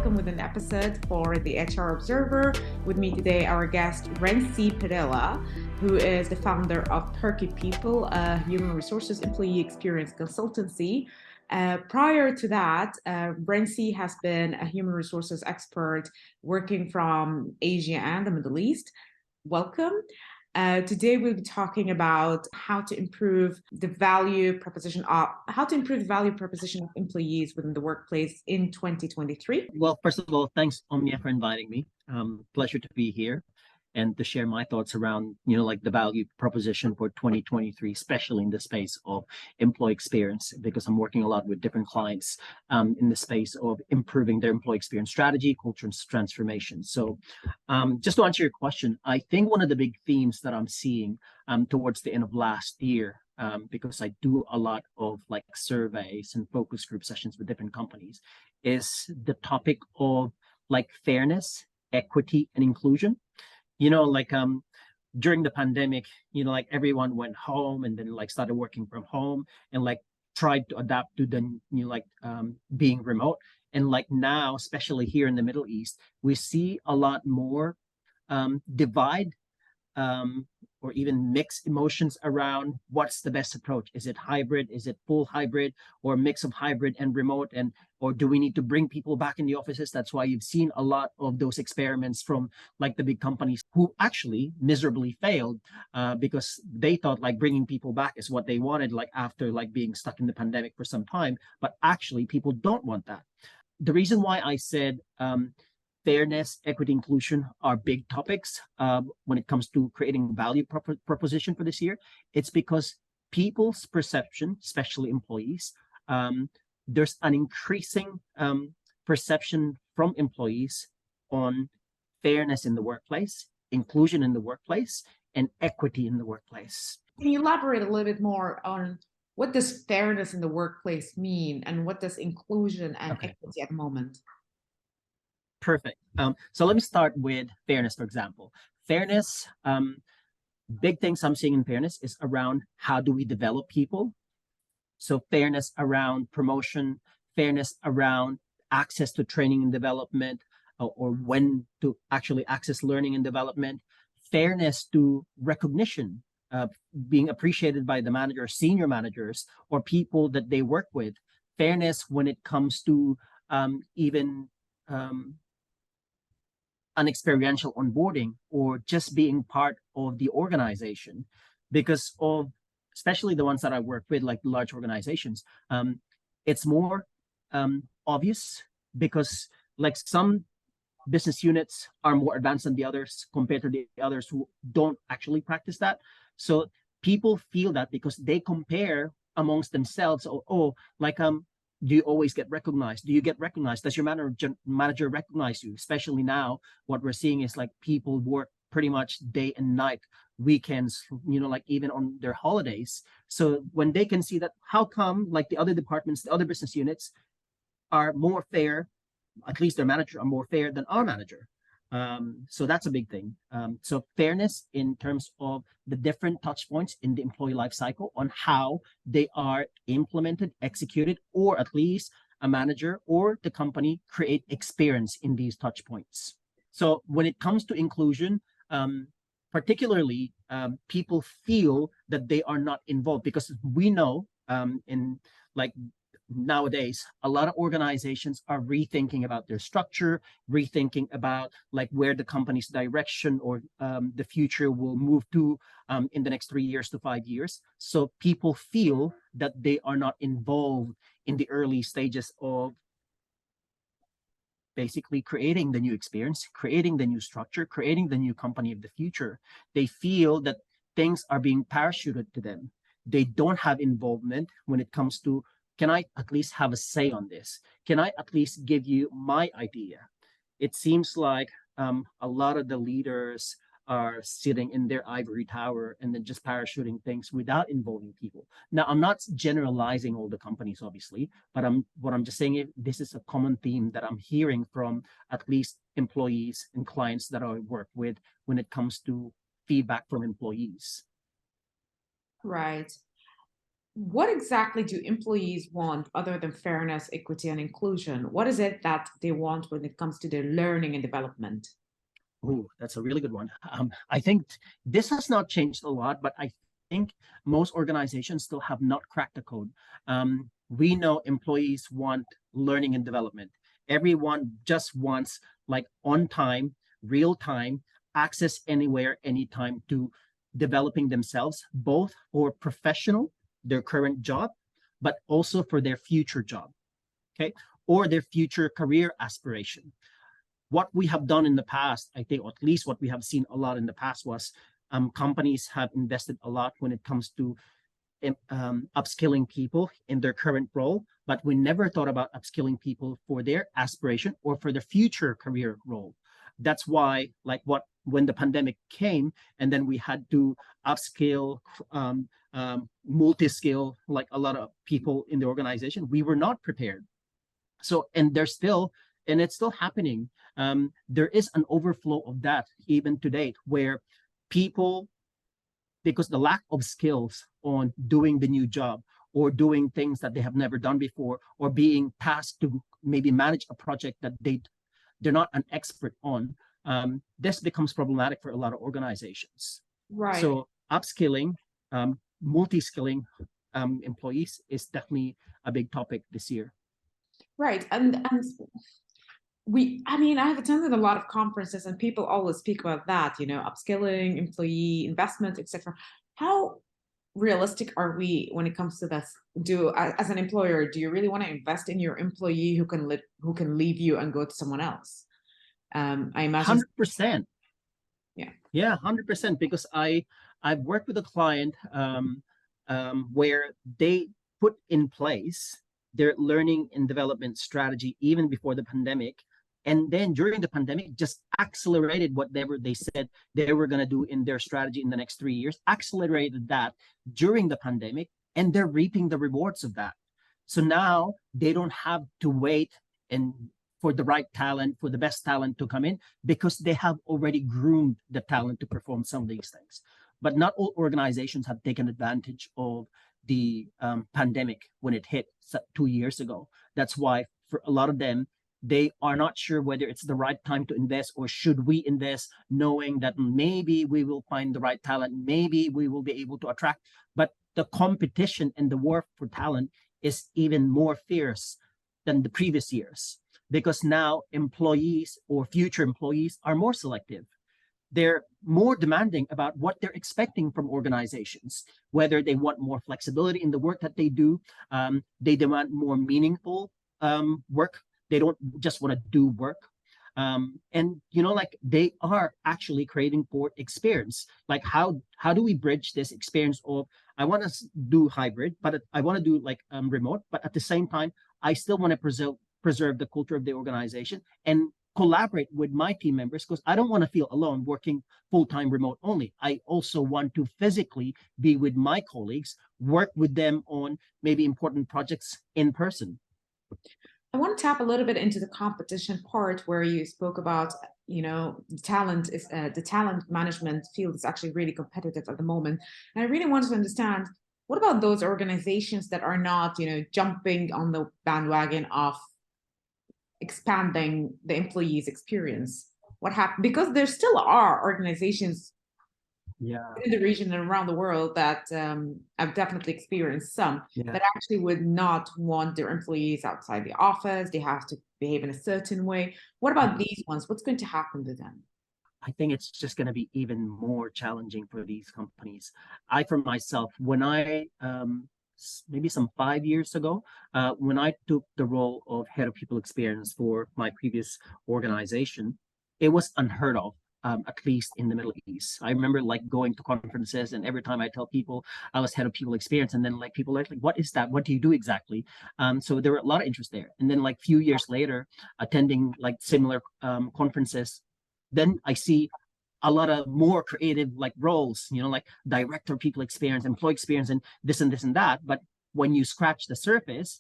welcome with an episode for the HR Observer. With me today, our guest, Rhency Padilla, who is the founder of Perky People, a human resources employee experience consultancy. Prior to that, Rhency has been a human resources expert working from Asia and the Middle East. Welcome. Today we'll be talking about how to improve the value proposition of employees within the workplace in 2023. Well, first of all, thanks Omnia for inviting me. Pleasure to be here and to share my thoughts around, like the value proposition for 2023, especially in the space of employee experience, because I'm working a lot with different clients in the space of improving their employee experience strategy, culture, and transformation. So just to answer your question, I think one of the big themes that I'm seeing towards the end of last year, because I do a lot of like surveys and focus group sessions with different companies, is the topic of like fairness, equity, and inclusion. During the pandemic, like everyone went home and then like started working from home and like tried to adapt to the being remote. And like now, especially here in the Middle East, we see a lot more divide or even mixed emotions around what's the best approach. Is it hybrid? Is it full hybrid, or mix of hybrid and remote? Or do we need to bring people back in the offices? That's why you've seen a lot of those experiments from like the big companies who actually miserably failed because they thought like bringing people back is what they wanted, like after like being stuck in the pandemic for some time. But actually people don't want that. The reason why I said fairness, equity, inclusion are big topics when it comes to creating value proposition for this year. It's because people's perception, especially employees, there's an increasing perception from employees on fairness in the workplace, inclusion in the workplace, and equity in the workplace. Can you elaborate a little bit more on what does fairness in the workplace mean, and what does inclusion and equity at the moment? Perfect. So let me start with fairness, for example. Fairness, big things I'm seeing in fairness is around how do we develop people? So fairness around promotion, fairness around access to training and development, or when to actually access learning and development, fairness to recognition, being appreciated by the manager, senior managers, or people that they work with, fairness when it comes to even an experiential onboarding or just being part of the organization, because of especially the ones that I work with, like large organizations, it's more obvious because like some business units are more advanced than the others compared to the others who don't actually practice that. So people feel that because they compare amongst themselves. Do you always get recognized? Do you get recognized? Does your manager recognize you? Especially now, what we're seeing is like people work pretty much day and night, weekends, like even on their holidays. So when they can see that, how come like the other departments, the other business units are more fair, at least their manager are more fair than our manager? So that's a big thing. So fairness in terms of the different touch points in the employee life cycle on how they are implemented, executed, or at least a manager or the company create experience in these touch points. So when it comes to inclusion, particularly people feel that they are not involved, because we know in like nowadays a lot of organizations are rethinking about their structure, rethinking about like where the company's direction or the future will move to in the next 3 years to 5 years. So people feel that they are not involved in the early stages of basically creating the new experience, creating the new structure, creating the new company of the future. They feel that things are being parachuted to them. They don't have involvement when it comes to, can I at least have a say on this? Can I at least give you my idea? It seems like a lot of the leaders are sitting in their ivory tower and then just parachuting things without involving people. Now, I'm not generalizing all the companies, obviously, but what I'm just saying is this is a common theme that I'm hearing from at least employees and clients that I work with when it comes to feedback from employees. Right. What exactly do employees want other than fairness, equity, and inclusion? What is it that they want when it comes to their learning and development? Oh, that's a really good one. I think this has not changed a lot, but I think most organizations still have not cracked the code. We know employees want learning and development. Everyone just wants like on time, real time, access anywhere, anytime to developing themselves, both for professional, their current job, but also for their future job, okay, or their future career aspiration. What we have done in the past, I think, or at least what we have seen a lot in the past was companies have invested a lot when it comes to upskilling people in their current role, but we never thought about upskilling people for their aspiration or for their future career role. That's why, like, what when the pandemic came, and then we had to upskill, multi-skill, like a lot of people in the organization, we were not prepared. So, and there's still, and it's still happening. There is an overflow of that even to date, where people, because the lack of skills on doing the new job or doing things that they have never done before, or being tasked to maybe manage a project that they're not an expert on, this becomes problematic for a lot of organizations. Right, So upskilling, multi-skilling employees is definitely a big topic this year. right. And I mean, I have attended a lot of conferences and people always speak about that, upskilling, employee investment, etc. How realistic are we when it comes to this? As an employer, do you really want to invest in your employee who can leave you and go to someone else? I imagine. 100%. Yeah. Yeah, 100%. Because I've worked with a client where they put in place their learning and development strategy even before the pandemic, and then during the pandemic just accelerated whatever they said they were going to do in their strategy in the next 3 years, accelerated that during the pandemic, and they're reaping the rewards of that. So now they don't have to wait and for the right talent, for the best talent to come in, because they have already groomed the talent to perform some of these things. But not all organizations have taken advantage of the pandemic when it hit 2 years ago. That's why for a lot of them, they are not sure whether it's the right time to invest, or should we invest knowing that maybe we will find the right talent, maybe we will be able to attract. But the competition and the war for talent is even more fierce than the previous years, because now employees or future employees are more selective. They're more demanding about what they're expecting from organizations, whether they want more flexibility in the work that they do. They demand more meaningful work. They don't just want to do work. And like they are actually creating for experience. Like how do we bridge this experience of, I want to do hybrid, but I want to do like remote, but at the same time, I still want to preserve the culture of the organization and collaborate with my team members, because I don't want to feel alone working full-time remote only. I also want to physically be with my colleagues, work with them on maybe important projects in person. I want to tap a little bit into the competition part where you spoke about, the talent management field is actually really competitive at the moment. And I really wanted to understand, what about those organizations that are not, jumping on the bandwagon of expanding the employees' experience? What happened? Because there still are organizations Yeah, in the region and around the world that I've definitely experienced some yeah. that actually would not want their employees outside the office. They have to behave in a certain way. What about these ones? What's going to happen to them? I think it's just going to be even more challenging for these companies. I, for myself, when I maybe some 5 years ago, when I took the role of head of people experience for my previous organization, it was unheard of. At least in the Middle East, I remember like going to conferences, and every time I tell people I was head of people experience, and then like people are like, "What is that? What do you do exactly?" So there were a lot of interest there. And then like few years later, attending like similar conferences, then I see a lot of more creative like roles, like director people experience, employee experience, and this and this and that. But when you scratch the surface,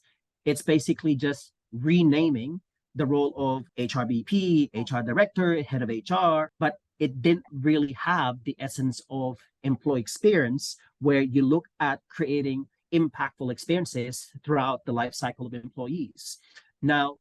it's basically just renaming the role of HRBP, HR director, head of HR, but it didn't really have the essence of employee experience, where you look at creating impactful experiences throughout the life cycle of employees. Now,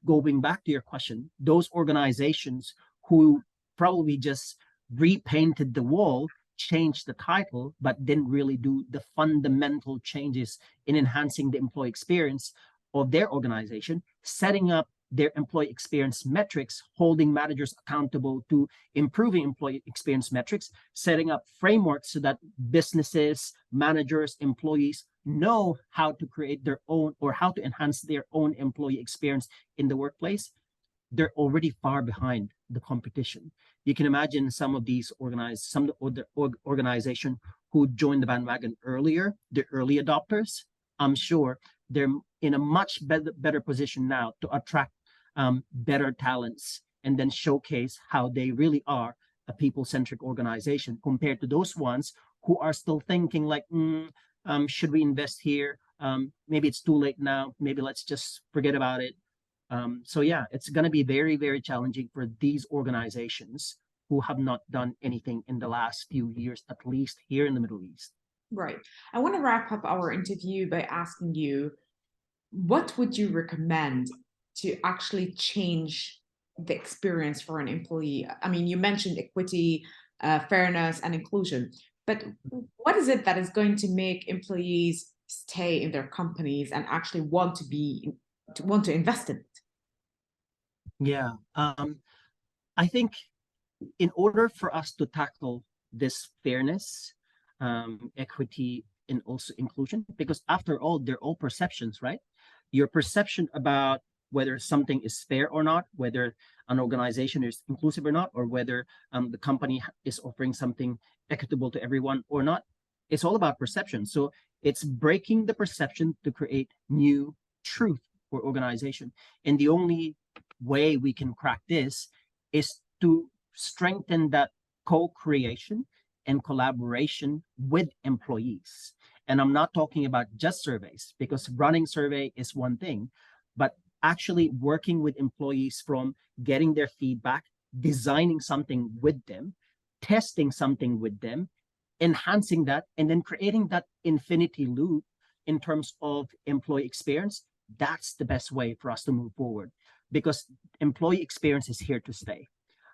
going back to your question, those organizations who probably just repainted the wall, changed the title, but didn't really do the fundamental changes in enhancing the employee experience of their organization, setting up their employee experience metrics, holding managers accountable to improving employee experience metrics, setting up frameworks so that businesses, managers, employees know how to create their own or how to enhance their own employee experience in the workplace. They're already far behind the competition. You can imagine some of these organizations who joined the bandwagon earlier, the early adopters. I'm sure they're in a much better position now to attract better talents and then showcase how they really are a people-centric organization compared to those ones who are still thinking like, should we invest here? Maybe it's too late now. Maybe let's just forget about it. So yeah, it's going to be very, very challenging for these organizations who have not done anything in the last few years, at least here in the Middle East. Right. I want to wrap up our interview by asking you, what would you recommend to actually change the experience for an employee? I mean, you mentioned equity, fairness, and inclusion, but what is it that is going to make employees stay in their companies and actually want to invest in it? Yeah, I think in order for us to tackle this fairness, equity, and also inclusion, because after all, they're all perceptions, right? Your perception about whether something is fair or not, whether an organization is inclusive or not, or whether the company is offering something equitable to everyone or not, it's all about perception. So it's breaking the perception to create new truth for organization. And the only way we can crack this is to strengthen that co-creation and collaboration with employees. And I'm not talking about just surveys, because running survey is one thing, but actually working with employees from getting their feedback, designing something with them, testing something with them, enhancing that, and then creating that infinity loop in terms of employee experience. That's the best way for us to move forward, because employee experience is here to stay.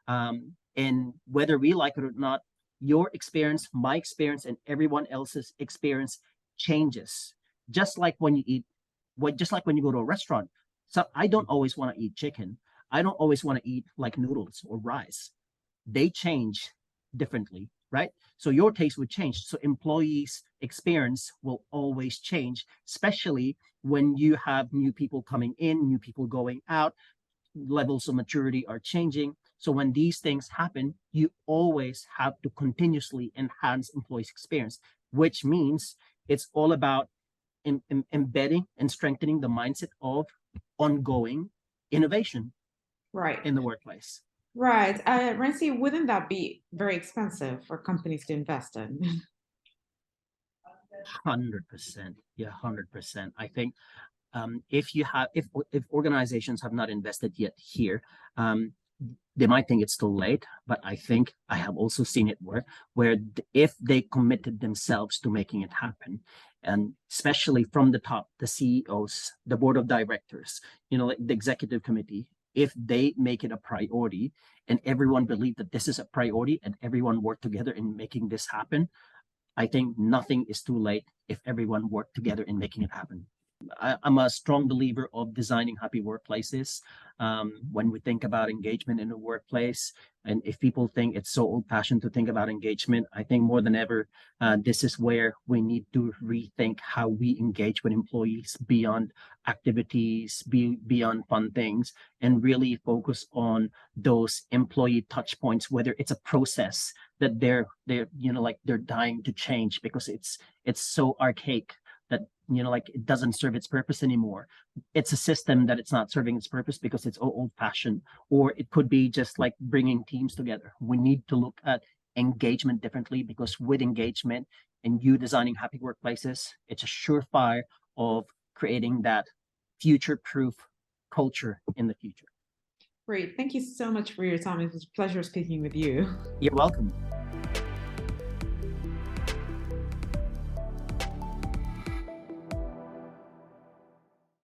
And whether we like it or not, your experience, my experience, and everyone else's experience changes. Just like when you go to a restaurant. So I don't always want to eat chicken. I don't always want to eat like noodles or rice. They change differently, right? So your taste would change. So employees' experience will always change, especially when you have new people coming in, new people going out, levels of maturity are changing. So when these things happen, you always have to continuously enhance employees' experience, which means it's all about embedding and strengthening the mindset of ongoing innovation Right. in the workplace. Right. Rhency, wouldn't that be very expensive for companies to invest in? 100%. Yeah, 100%. I think if organizations have not invested yet here, they might think it's too late, but I think I have also seen it where if they committed themselves to making it happen, and especially from the top, the CEOs, the board of directors, like the executive committee, if they make it a priority and everyone believe that this is a priority and everyone work together in making this happen, I think nothing is too late if everyone work together in making it happen. I'm a strong believer of designing happy workplaces. When we think about engagement in the workplace, and if people think it's so old-fashioned to think about engagement, I think more than ever, this is where we need to rethink how we engage with employees beyond activities, beyond fun things, and really focus on those employee touch points, whether it's a process that they're dying to change because it's so archaic that it doesn't serve its purpose anymore. It's a system that it's not serving its purpose because it's old fashioned, or it could be just like bringing teams together. We need to look at engagement differently, because with engagement and you designing happy workplaces, it's a surefire of creating that future-proof culture in the future. Great. Thank you so much for your time. It was a pleasure speaking with you. You're welcome.